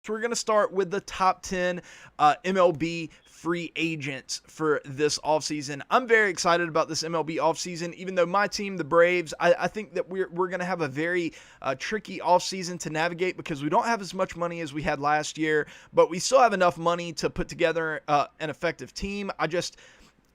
So we're going to start with the top 10 MLB free agents for this offseason. I'm very excited about this MLB offseason, even though my team, the Braves, I think that we're going to have a very tricky offseason to navigate because we don't have as much money as we had last year, but we still have enough money to put together an effective team.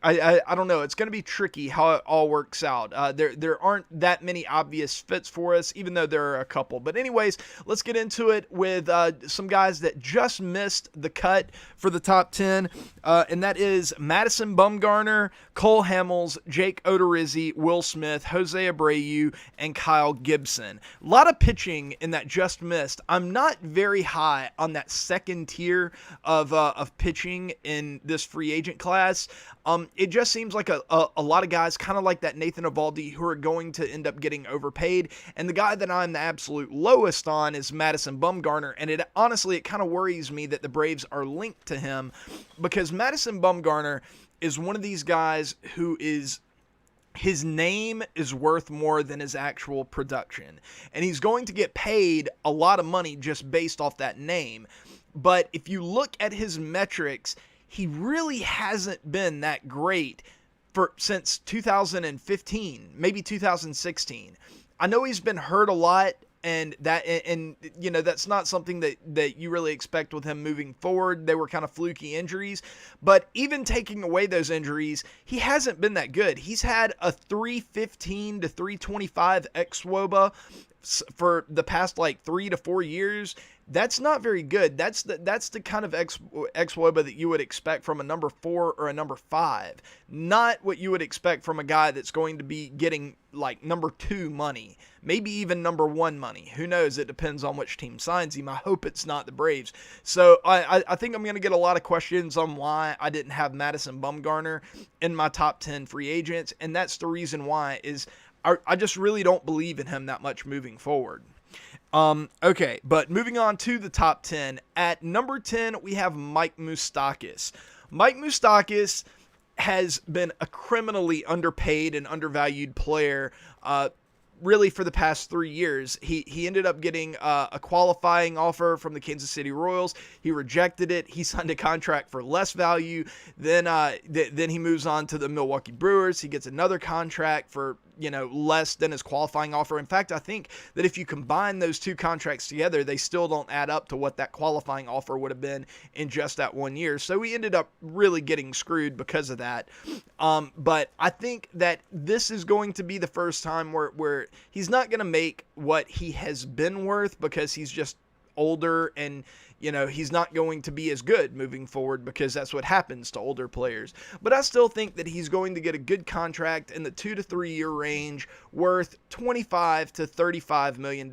I don't know. It's going to be tricky how it all works out. There aren't that many obvious fits for us, even though there are a couple. But anyways, let's get into it with some guys that just missed the cut for the top 10, and that is Madison Bumgarner, Cole Hamels, Jake Odorizzi, Will Smith, Jose Abreu, and Kyle Gibson. A lot of pitching in that just missed. I'm not very high on that second tier of pitching in this free agent class. It just seems like a lot of guys, kind of like that Nathan Eovaldi, who are going to end up getting overpaid. And the guy that I'm the absolute lowest on is Madison Bumgarner. And it kind of worries me that the Braves are linked to him because Madison Bumgarner is one of these guys who is his name is worth more than his actual production. And he's going to get paid a lot of money just based off that name. But if you look at his metrics, he really hasn't been that great since 2015, maybe 2016. I know he's been hurt a lot, and that's not something that you really expect with him moving forward. They were kind of fluky injuries, but even taking away those injuries, he hasn't been that good. He's had a 315 to 325 xWOBA for the past 3 to 4 years. That's not very good. That's the kind of xWOBA that you would expect from a number 4 or a number 5. Not what you would expect from a guy that's going to be getting number 2 money, maybe even number 1 money. Who knows? It depends on which team signs him. I hope it's not the Braves. So I think I'm going to get a lot of questions on why I didn't have Madison Bumgarner in my top 10 free agents, and that's the reason why is I just really don't believe in him that much moving forward. Okay, but moving on to the top 10. At number 10, we have Mike Moustakas. Mike Moustakas has been a criminally underpaid and undervalued player, really for the past 3 years. He ended up getting a qualifying offer from the Kansas City Royals. He rejected it. He signed a contract for less value. Then he moves on to the Milwaukee Brewers. He gets another contract for less than his qualifying offer. In fact, I think that if you combine those two contracts together, they still don't add up to what that qualifying offer would have been in just that 1 year. So he ended up really getting screwed because of that. But I think that this is going to be the first time where he's not going to make what he has been worth because he's just older and he's not going to be as good moving forward because that's what happens to older players. But I still think that he's going to get a good contract in the 2 to 3 year range worth $25 to $35 million,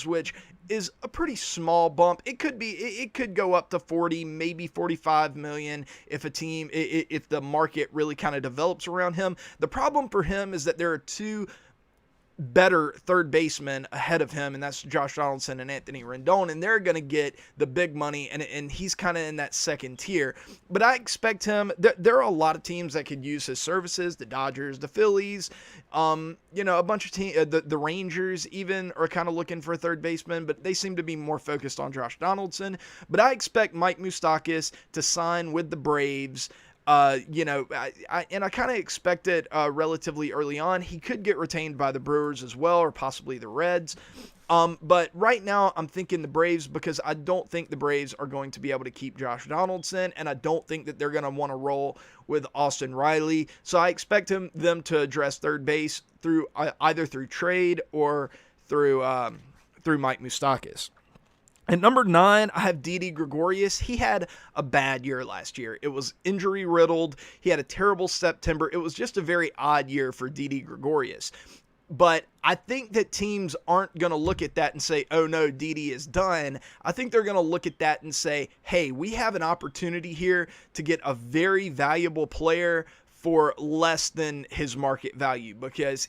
which is a pretty small bump. It could go up to 40, maybe 45 million if the market really kind of develops around him. The problem for him is that there are two better third basemen ahead of him, and that's Josh Donaldson and Anthony Rendon, and they're going to get the big money, and he's kind of in that second tier. But I expect him, there are a lot of teams that could use his services, the Dodgers, the Phillies, a bunch of teams, the Rangers even are kind of looking for a third baseman, but they seem to be more focused on Josh Donaldson. But I expect Mike Moustakas to sign with the Braves. I kind of expect it relatively early on. He could get retained by the Brewers as well, or possibly the Reds. But right now, I'm thinking the Braves because I don't think the Braves are going to be able to keep Josh Donaldson, and I don't think that they're going to want to roll with Austin Riley. So I expect them to address third base through either through trade or through Mike Moustakas. At number 9, I have Didi Gregorius. He had a bad year last year. It was injury-riddled. He had a terrible September. It was just a very odd year for Didi Gregorius. But I think that teams aren't going to look at that and say, oh no, Didi is done. I think they're going to look at that and say, hey, we have an opportunity here to get a very valuable player for less than his market value, because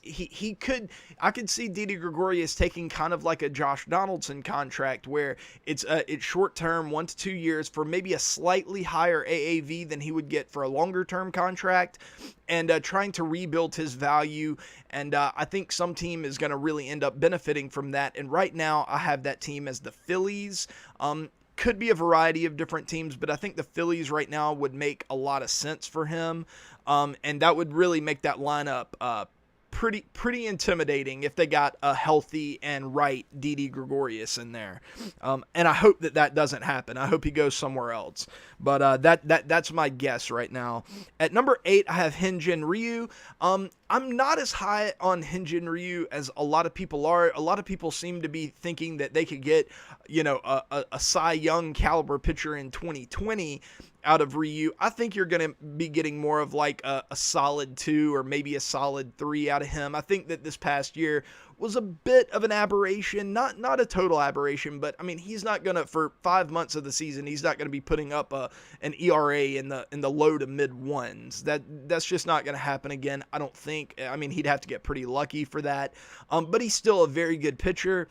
I could see Didi Gregorius taking kind of like a Josh Donaldson contract where it's short term, 1 to 2 years, for maybe a slightly higher AAV than he would get for a longer term contract, and trying to rebuild his value. And I think some team is going to really end up benefiting from that. And right now I have that team as the Phillies. could be a variety of different teams, but I think the Phillies right now would make a lot of sense for him. And that would really make that lineup pretty intimidating if they got a healthy and right Didi Gregorius in there. And I hope that doesn't happen. I hope he goes somewhere else. But that's my guess right now. At number 8, I have Hyun-Jin Ryu. I'm not as high on Hyun-Jin Ryu as a lot of people are. A lot of people seem to be thinking that they could get, a Cy Young caliber pitcher in 2020 out of Ryu. I think you're going to be getting more of like a solid 2 or maybe a solid 3 out of him. I think that this past year was a bit of an aberration, not a total aberration, but I mean, he's not going to, for 5 months of the season, he's not going to be putting up an ERA in the low to mid ones. That's just not going to happen again, I don't think. I mean, he'd have to get pretty lucky for that. But he's still a very good pitcher.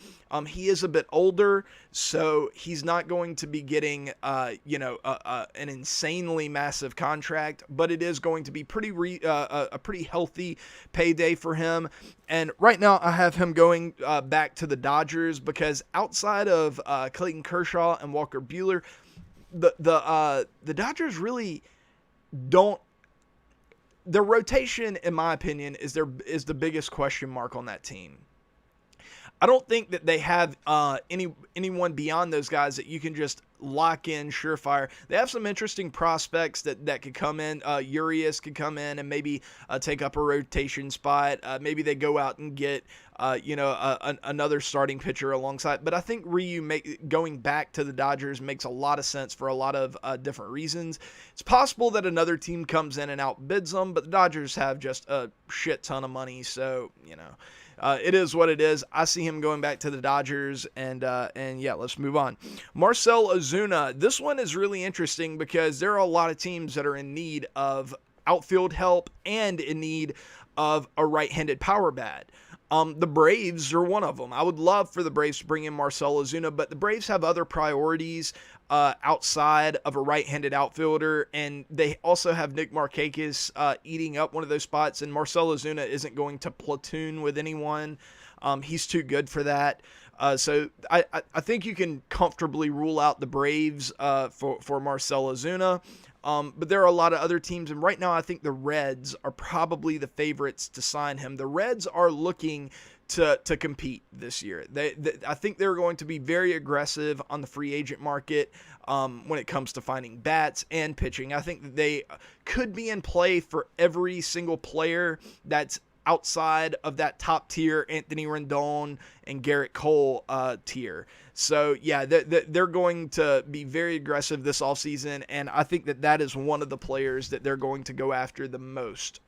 He is a bit older, so he's not going to be getting, an insanely massive contract, but it is going to be a pretty healthy payday for him. And right now I have him going back to the Dodgers because outside of Clayton Kershaw and Walker Buehler, the Dodgers really don't. Their rotation, in my opinion, is the biggest question mark on that team. I don't think that they have anyone beyond those guys that you can just lock in surefire. They have some interesting prospects that could come in. Urias could come in and maybe take up a rotation spot. Maybe they go out and get another starting pitcher alongside. But I think Ryu going back to the Dodgers makes a lot of sense for a lot of different reasons. It's possible that another team comes in and outbids them, but the Dodgers have just a shit ton of money, so it is what it is. I see him going back to the Dodgers, and yeah, let's move on. Marcell Ozuna. This one is really interesting because there are a lot of teams that are in need of outfield help and in need of a right-handed power bat. The Braves are one of them. I would love for the Braves to bring in Marcell Ozuna, but the Braves have other priorities outside of a right-handed outfielder, and they also have Nick Markakis eating up one of those spots, and Marcell Ozuna isn't going to platoon with anyone. He's too good for that. So I think you can comfortably rule out the Braves for Marcell Ozuna. But there are a lot of other teams, and right now I think the Reds are probably the favorites to sign him. The Reds are looking to compete this year. I think they're going to be very aggressive on the free agent market when it comes to finding bats and pitching. I think that they could be in play for every single player that's outside of that top tier Anthony Rendon and Garrett Cole tier. So, yeah, they're going to be very aggressive this offseason, and I think that is one of the players that they're going to go after the most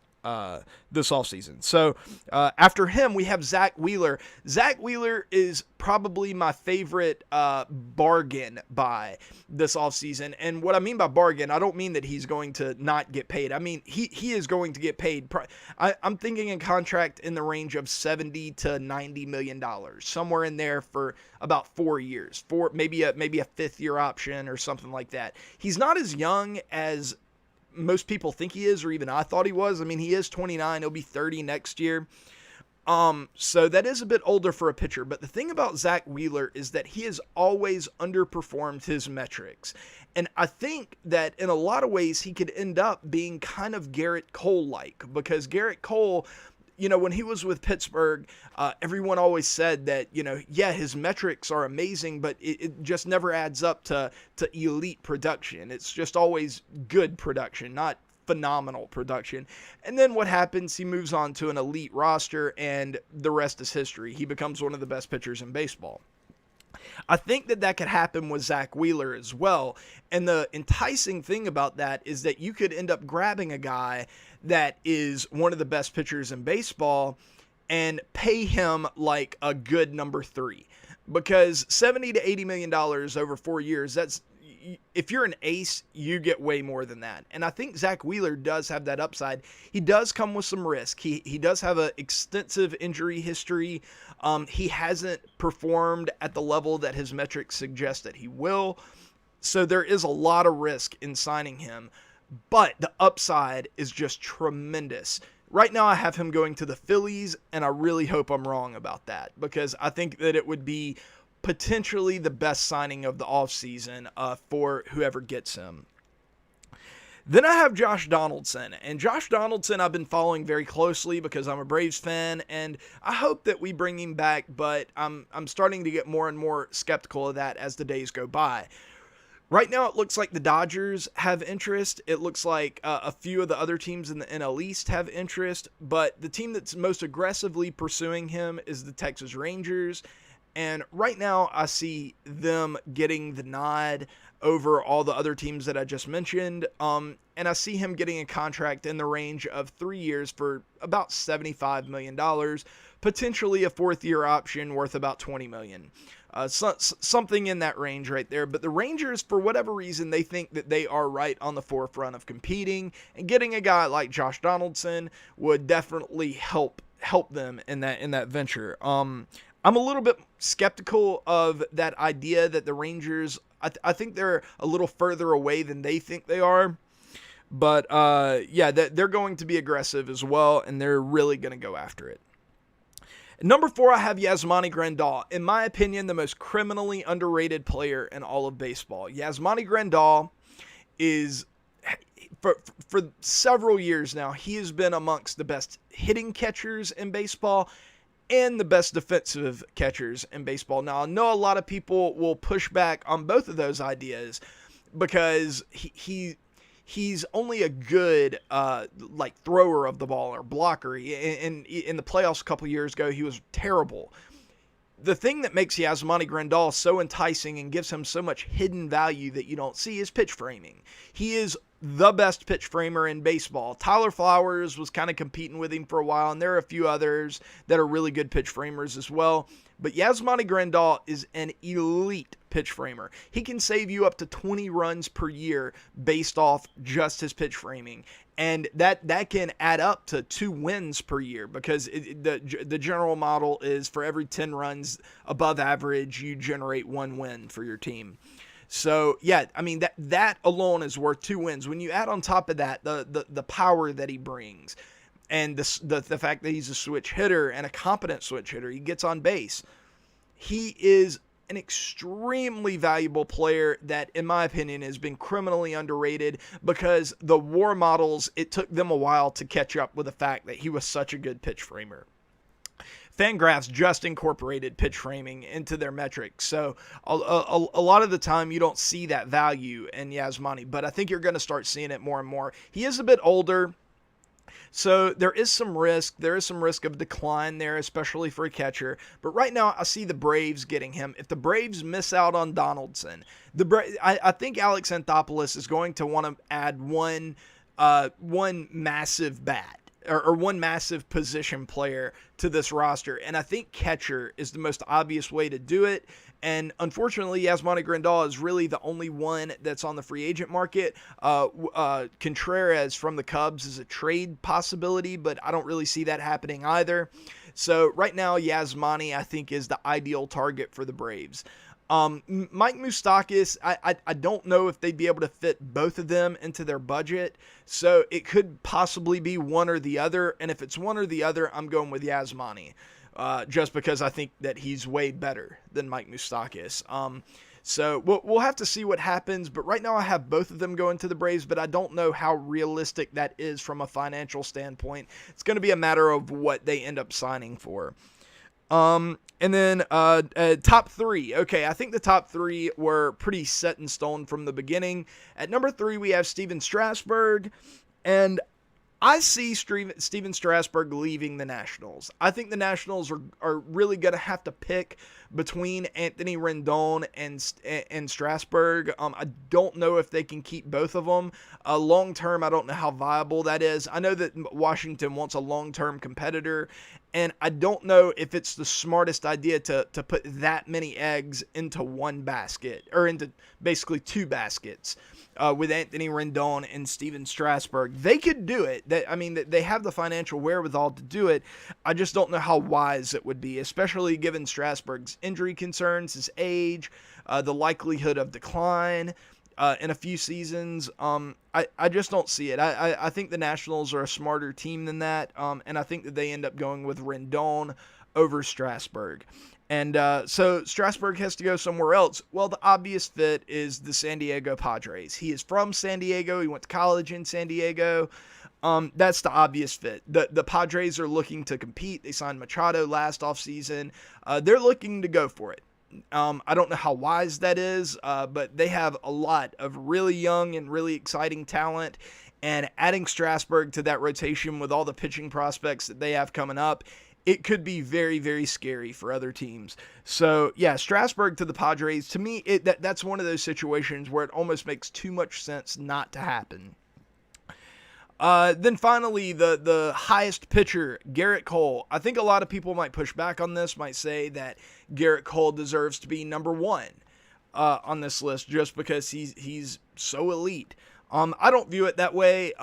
this offseason. So, after him, we have Zach Wheeler. Zach Wheeler is probably my favorite bargain buy this offseason. And what I mean by bargain, I don't mean that he's going to not get paid. I mean, he is going to get paid. I'm thinking a contract in the range of $70 to $90 million, somewhere in there for about 4 years, maybe a fifth-year option or something like that. He's not as young as most people think he is, or even I thought he was. I mean, he is 29. He'll be 30 next year. So that is a bit older for a pitcher. But the thing about Zach Wheeler is that he has always underperformed his metrics. And I think that in a lot of ways he could end up being kind of Garrett Cole-like, because Garrett Cole, when he was with Pittsburgh, everyone always said that, his metrics are amazing, but it just never adds up to elite production. It's just always good production, not phenomenal production. And then what happens? He moves on to an elite roster, and the rest is history. He becomes one of the best pitchers in baseball. I think that could happen with Zach Wheeler as well. And the enticing thing about that is that you could end up grabbing a guy that is one of the best pitchers in baseball and pay him like a good number 3. Because $70 to $80 million over 4 years, if you're an ace, you get way more than that. And I think Zach Wheeler does have that upside. He does come with some risk. He does have an extensive injury history. He hasn't performed at the level that his metrics suggest that he will. So there is a lot of risk in signing him. But the upside is just tremendous. Right now I have him going to the Phillies, and I really hope I'm wrong about that, because I think that it would be potentially the best signing of the offseason for whoever gets him. Then I have Josh Donaldson, and Josh Donaldson I've been following very closely because I'm a Braves fan, and I hope that we bring him back, but I'm starting to get more and more skeptical of that as the days go by. Right now, it looks like the Dodgers have interest. It looks like a few of the other teams in the NL East have interest, but the team that's most aggressively pursuing him is the Texas Rangers. And right now, I see them getting the nod over all the other teams that I just mentioned. And I see him getting a contract in the range of 3 years for about $75 million, potentially a fourth-year option worth about $20 million. Something in that range right there. But the Rangers, for whatever reason, they think that they are right on the forefront of competing, and getting a guy like Josh Donaldson would definitely help them in that venture. I'm a little bit skeptical of that idea that the Rangers, I think they're a little further away than they think they are. But yeah, they're going to be aggressive as well, and they're really going to go after it. Number 4, I have Yasmani Grandal. In my opinion, the most criminally underrated player in all of baseball. Yasmani Grandal is, for several years now, he has been amongst the best hitting catchers in baseball and the best defensive catchers in baseball. Now, I know a lot of people will push back on both of those ideas because he's only a good thrower of the ball or blocker. In the playoffs a couple years ago, he was terrible. The thing that makes Yasmani Grandal so enticing and gives him so much hidden value that you don't see is pitch framing. He is the best pitch framer in baseball. Tyler Flowers was kind of competing with him for a while, and there are a few others that are really good pitch framers as well. But Yasmani Grandal is an elite pitch framer. He can save you up to 20 runs per year based off just his pitch framing. And that can add up to 2 wins per year because the general model is for every 10 runs above average, you generate 1 win for your team. So, yeah, I mean, that alone is worth 2 wins. When you add on top of that the power that he brings and the fact that he's a switch hitter and a competent switch hitter, he gets on base. He is an extremely valuable player that, in my opinion, has been criminally underrated because the WAR models, it took them a while to catch up with the fact that he was such a good pitch framer. Fangraphs just incorporated pitch framing into their metrics, so a lot of the time you don't see that value in Yasmani, but I think you're going to start seeing it more and more. He is a bit older, so there is some risk. There is some risk of decline there, especially for a catcher. But right now, I see the Braves getting him. If the Braves miss out on Donaldson, I think Alex Anthopoulos is going to want to add one massive bat or one massive position player to this roster. And I think catcher is the most obvious way to do it. And unfortunately, Yasmani Grandal is really the only one that's on the free agent market. Contreras from the Cubs is a trade possibility, but I don't really see that happening either. So right now, Yasmani, I think, is the ideal target for the Braves. Mike Moustakas, I don't know if they'd be able to fit both of them into their budget, so it could possibly be one or the other, and if it's one or the other, I'm going with Yasmani, just because I think that he's way better than Mike Moustakas. So we'll have to see what happens, but right now I have both of them going to the Braves, but I don't know how realistic that is from a financial standpoint. It's going to be a matter of what they end up signing for. And then top 3. Okay, I think the top 3 were pretty set in stone from the beginning. At number 3, we have Steven Strasburg, and I see Steven Strasburg leaving the Nationals. I think the Nationals are really going to have to pick between Anthony Rendon and Strasburg. I don't know if they can keep both of them. Long term, I don't know how viable that is. I know that Washington wants a long-term competitor, and I don't know if it's the smartest idea to put that many eggs into one basket, or into basically 2 baskets. With Anthony Rendon and Steven Strasburg. They could do it. They have the financial wherewithal to do it. I just don't know how wise it would be, especially given Strasburg's injury concerns, his age, the likelihood of decline in a few seasons. I just don't see it. I think the Nationals are a smarter team than that, and I think that they end up going with Rendon over Strasburg. And so Strasburg has to go somewhere else. Well, the obvious fit is the San Diego Padres. He is from San Diego. He went to college in San Diego. That's the obvious fit. The Padres are looking to compete. They signed Machado last offseason. They're looking to go for it. I don't know how wise that is, but they have a lot of really young and really exciting talent. And adding Strasburg to that rotation with all the pitching prospects that they have coming up, it could be very, very scary for other teams. So, yeah, Strasburg to the Padres, to me, that's one of those situations where it almost makes too much sense not to happen. Then finally, the highest pitcher, Garrett Cole. I think a lot of people might push back on this, might say that Garrett Cole deserves to be number one on this list just because he's so elite. I don't view it that way.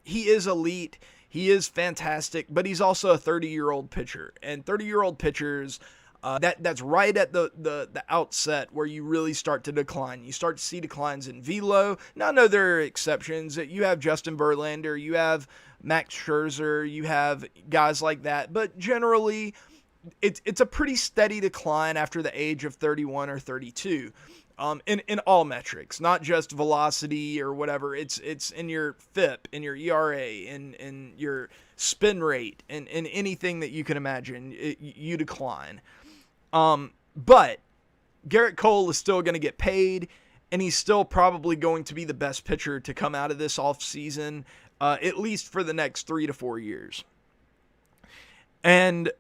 He is elite. He is fantastic, but he's also a 30-year-old pitcher. And 30-year-old pitchers, that's right at the outset where you really start to decline. You start to see declines in velo. Now, I know there are exceptions. You have Justin Verlander, you have Max Scherzer, you have guys like that. But generally, it's a pretty steady decline after the age of 31 or 32. In all metrics, not just velocity or whatever. It's in your FIP, in your ERA, in your spin rate, in anything that you can imagine. You decline. But Garrett Cole is still going to get paid, and he's still probably going to be the best pitcher to come out of this offseason, at least for the next 3 to 4 years. And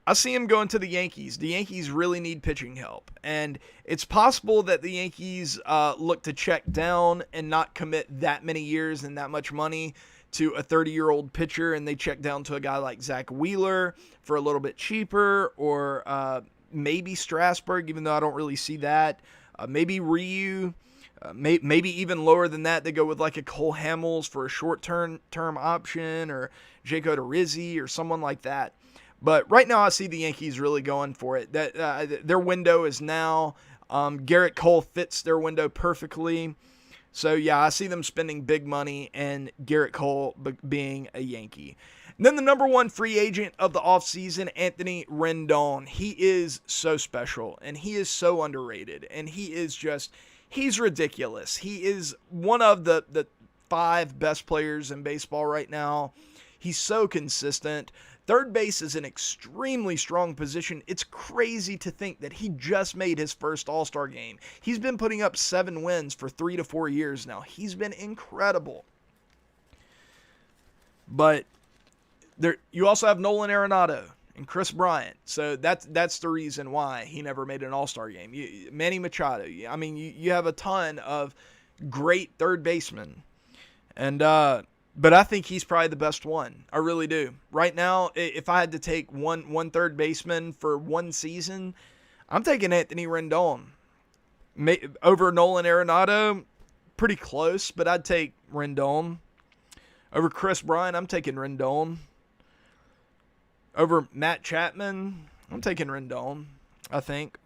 I see him going to the Yankees. The Yankees really need pitching help. And it's possible that the Yankees look to check down and not commit that many years and that much money to a 30-year-old pitcher, and they check down to a guy like Zach Wheeler for a little bit cheaper, or maybe Strasburg, even though I don't really see that. Maybe Ryu. Maybe even lower than that, they go with like a Cole Hamels for a short-term option, or Jake Odorizzi or someone like that. But right now, I see the Yankees really going for it. That their window is now. Garrett Cole fits their window perfectly. So, yeah, I see them spending big money and Garrett Cole being a Yankee. And then the number one free agent of the offseason, Anthony Rendon. He is so special, and he is so underrated, and he's ridiculous. He is one of the 5 best players in baseball right now. He's so consistent. Third base is an extremely strong position. It's crazy to think that he just made his first All-Star game. He's been putting up 7 wins for 3 to 4 years now. He's been incredible. But you also have Nolan Arenado and Chris Bryant. So that's the reason why he never made an All-Star game. Manny Machado. I mean, you have a ton of great third basemen. And but I think he's probably the best one. I really do. Right now, if I had to take one third baseman for one season, I'm taking Anthony Rendon. Over Nolan Arenado, pretty close, but I'd take Rendon. Over Chris Bryant, I'm taking Rendon. Over Matt Chapman, I'm taking Rendon, I think.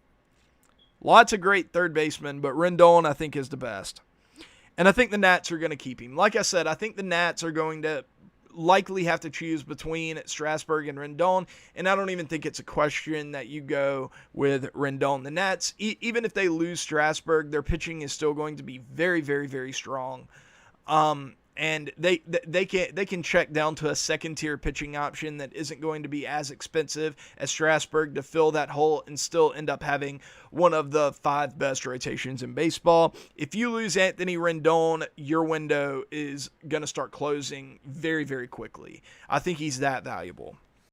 Lots of great third basemen, but Rendon, I think, is the best. And I think the Nats are going to keep him. Like I said, I think the Nats are going to likely have to choose between Strasburg and Rendon, and I don't even think it's a question that you go with Rendon. The Nats, even if they lose Strasburg, their pitching is still going to be very, very, very strong. And they can check down to a second-tier pitching option that isn't going to be as expensive as Strasburg to fill that hole and still end up having one of the 5 best rotations in baseball. If you lose Anthony Rendon, your window is going to start closing very, very quickly. I think he's that valuable.